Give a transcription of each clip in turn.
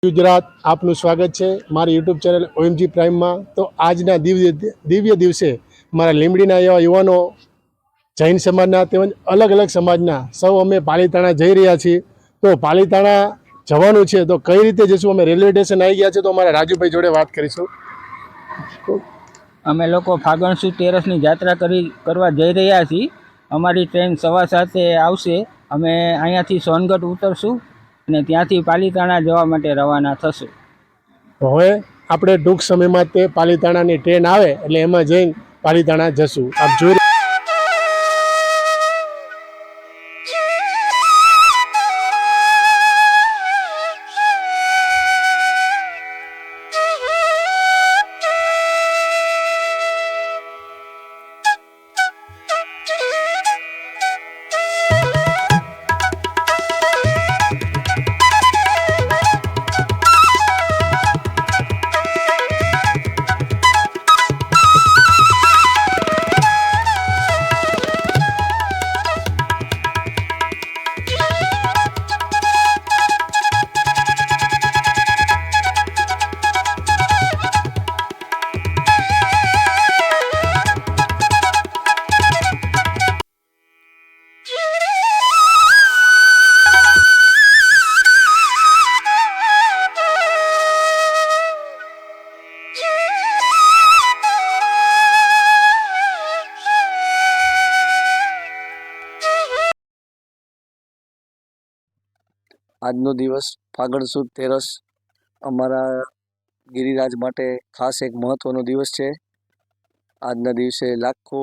गुजरात आपનું સ્વાગત છે મારી યુટ્યુબ ચેનલ ઓએમજી પ્રાઇમમાં। તો આજના દિવ્ય દિવસે મારા લીંબડીના એવા યુવાનો જૈન સમાજના તેમજ અલગ અલગ સમાજના સૌ અમે પાલીતાણા જઈ રહ્યા છીએ। તો પાલીતાણા જવાનું છે તો કઈ રીતે જઈશું? અમે રેલવે સ્ટેશન આવી ગયા છે તો અમારા રાજુભાઈ જોડે વાત કરીશું। અમે લોકો ફાગણ સુદ તેરસની યાત્રા કરવા જઈ રહ્યા છીએ। અમારી ટ્રેન 7:15 આવશે। અમે અહીંયાથી સોનગઢ ઉતરશું અને ત્યાંથી પાલીતાણા જવા માટે રવાના થશું। હવે આપણે ટૂંક સમયમાં તે પાલીતાણાની ટ્રેન આવે એટલે એમાં જઈને પાલીતાણા જશું। આપ જોઈ આજનો દિવસ ફાગણ સુદ તેરસ અમારા ગિરિરાજ માટે ખાસ એક મહત્ત્વનો દિવસ છે। આજના દિવસે લાખો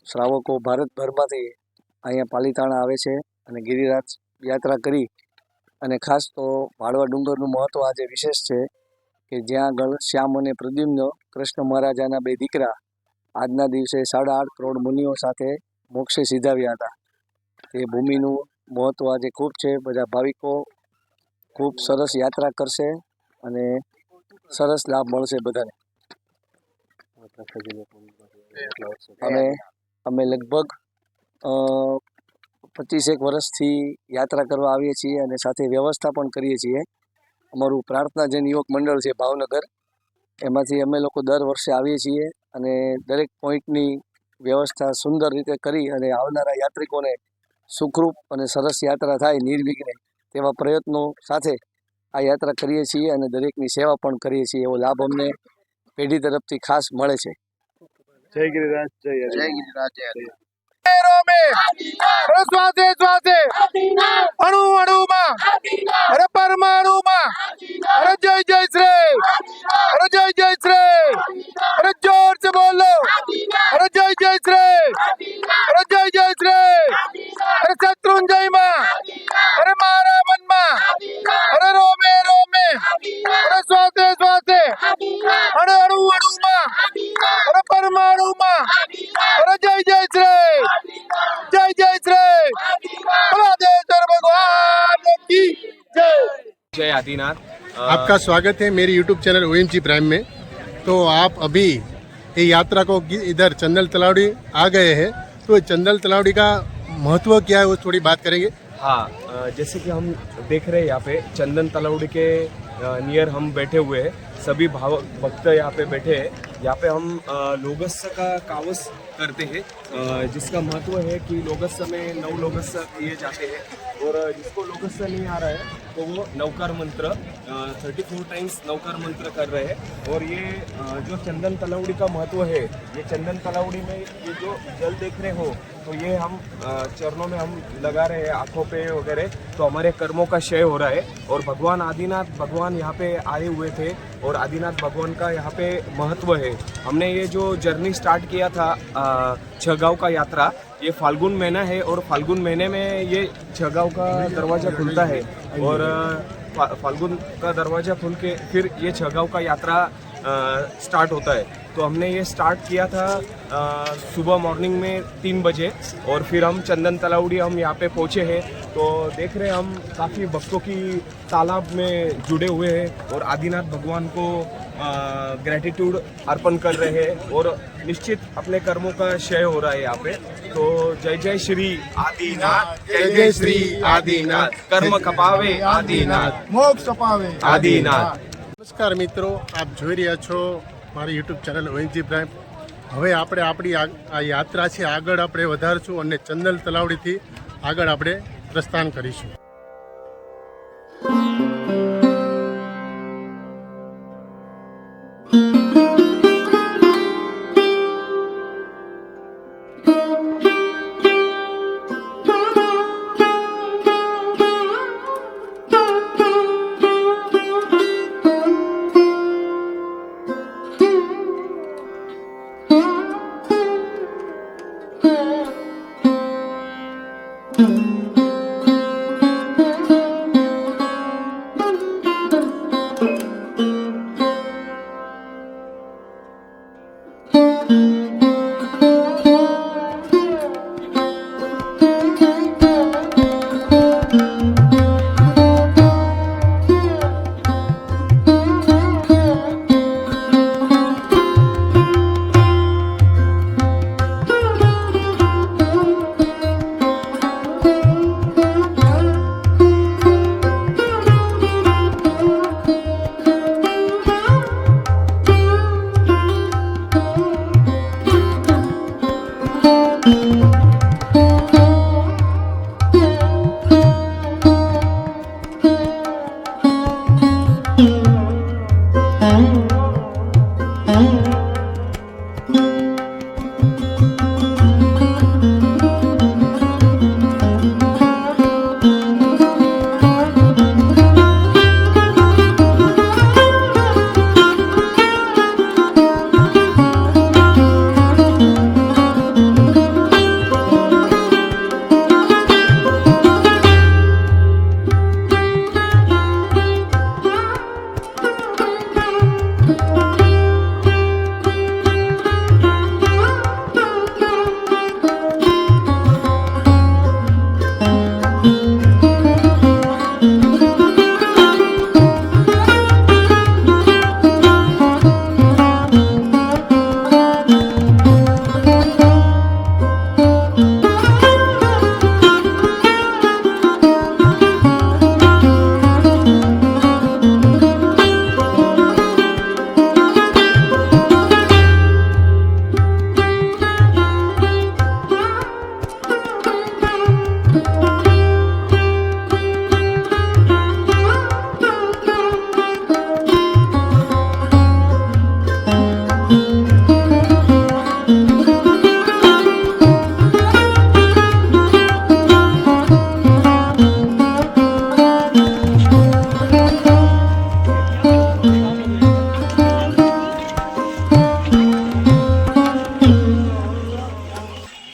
શ્રાવકો ભારતભરમાંથી અહીંયા પાલીતાણા આવે છે અને ગિરિરાજ યાત્રા કરી અને ખાસ તો ભાડવા ડુંગરનું મહત્ત્વ આજે વિશેષ છે કે જ્યાં આગળ શ્યામ અને પ્રદ્યુમ્ન કૃષ્ણ મહારાજાના બે દીકરા આજના દિવસે 8.5 કરોડ મુનિઓ સાથે મોક્ષે સિધાવ્યા હતા। તે ભૂમિનું મહત્ત્વ આજે ખૂબ છે। બધા ભાવિકો ખૂબ સરસ યાત્રા કરશે અને સરસ લાભ મળશે બધાને। અમે લગભગ 25 વર્ષથી યાત્રા કરવા આવીએ છીએ અને સાથે વ્યવસ્થા પણ કરીએ છીએ। અમારું પ્રાર્થના જન યુવક મંડળ છે ભાવનગર, એમાંથી અમે લોકો દર વર્ષે આવીએ છીએ અને દરેક પોઈન્ટની વ્યવસ્થા સુંદર રીતે કરી અને આવનારા યાત્રિકોને સુખરૂપ અને સરસ યાત્રા થાય નિર્વિઘ્ને તેવા પ્રયત્નો સાથે આ યાત્રા કરીએ છીએ અને દરેકની સેવા પણ કરીએ છીએ। એવો લાભ અમને પેઢી તરફથી ખાસ મળે છે। જય ગિરિરાજ, જય ગિરિરાજ, જય શ્વાસે શ્વાસે અણુ અણુમાં અરે પરમાણુમાં અરે જય જય શ્રી અરે જય જય શ્રી અરે જોર से बोलो अरे जय जय श्री अरे जय जय श्री अरे शत्रुंजय मां अरे मारा मन मां अरे रोमे रोमे अरे स्वासे स्वासे अरे अणु अणु मां अरे परमाणु मां अरे जय जय श्री जय जय श्री राधेश्वर भगवान की जय। जय आदिनाथ। आपका स्वागत है मेरी यूट्यूब चैनल ओएमजी प्राइम में। तो आप अभी ये यात्रा को इधर चंदल तलावड़ी आ गए हैं, तो चंदल तलावड़ी का महत्व क्या है वो थोड़ी बात करेंगे। हाँ, जैसे कि हम देख रहे हैं यहाँ पे चंदन तलावड़ी के नियर हम बैठे हुए हैं। सभी भक्त यहाँ पे बैठे हैं। यहाँ पे हम लोगस्य का कावस करते हैं, जिसका महत्व है कि लोगस्य में 9 लोगस्य किए जाते हैं और जिसको लोगस्य नहीं आ रहा है तो वो नवकार मंत्र 34 टाइम्स नवकार मंत्र कर रहे हैं। और ये जो चंदन तलावड़ी का महत्व है, ये चंदन तलावड़ी में ये जो जल देख रहे हो तो ये हम चरणों में हम लगा रहे हैं, आँखों पे वगैरह, तो हमारे कर्मों का क्षय हो रहा है। और भगवान आदिनाथ भगवान यहाँ पे आए हुए थे और आदिनाथ भगवान का यहाँ पे महत्व है। हमने ये जो जर्नी स्टार्ट किया था 6 गाँव का यात्रा, ये फाल्गुन महीना है और फाल्गुन महीने में ये 6 गाँव का दरवाज़ा खुलता है और फाल्गुन का दरवाज़ा खुल के फिर ये 6 गाँव का यात्रा स्टार्ट होता है। तो हमने ये स्टार्ट किया था सुबह मॉर्निंग में 3 बजे और फिर हम चंदन तलावड़ी हम यहाँ पे पहुँचे हैं। तो देख रहे हैं हम काफ़ी भक्तों की तालाब में जुड़े हुए हैं और आदिनाथ भगवान को ग्रेटिट्यूड अर्पण कर रहे हैं और निश्चित अपने कर्मों का क्षय हो रहा है यहाँ पे। तो जय जय श्री आदिनाथ, जय जय श्री आदिनाथ, कर्म कपावे आदिनाथ, મોક્ષ અપાવે આદિનાથ। નમસ્કાર મિત્રો, આપ જોઈ રહ્યા છો મારી યુટ્યુબ ચેનલ ઓએનજી પ્રાઇમ। હવે આપણે આપણી આ યાત્રા છે આગળ આપણે વધારશું અને ચંદન તલાવડીથી આગળ આપણે પ્રસ્થાન કરીશું।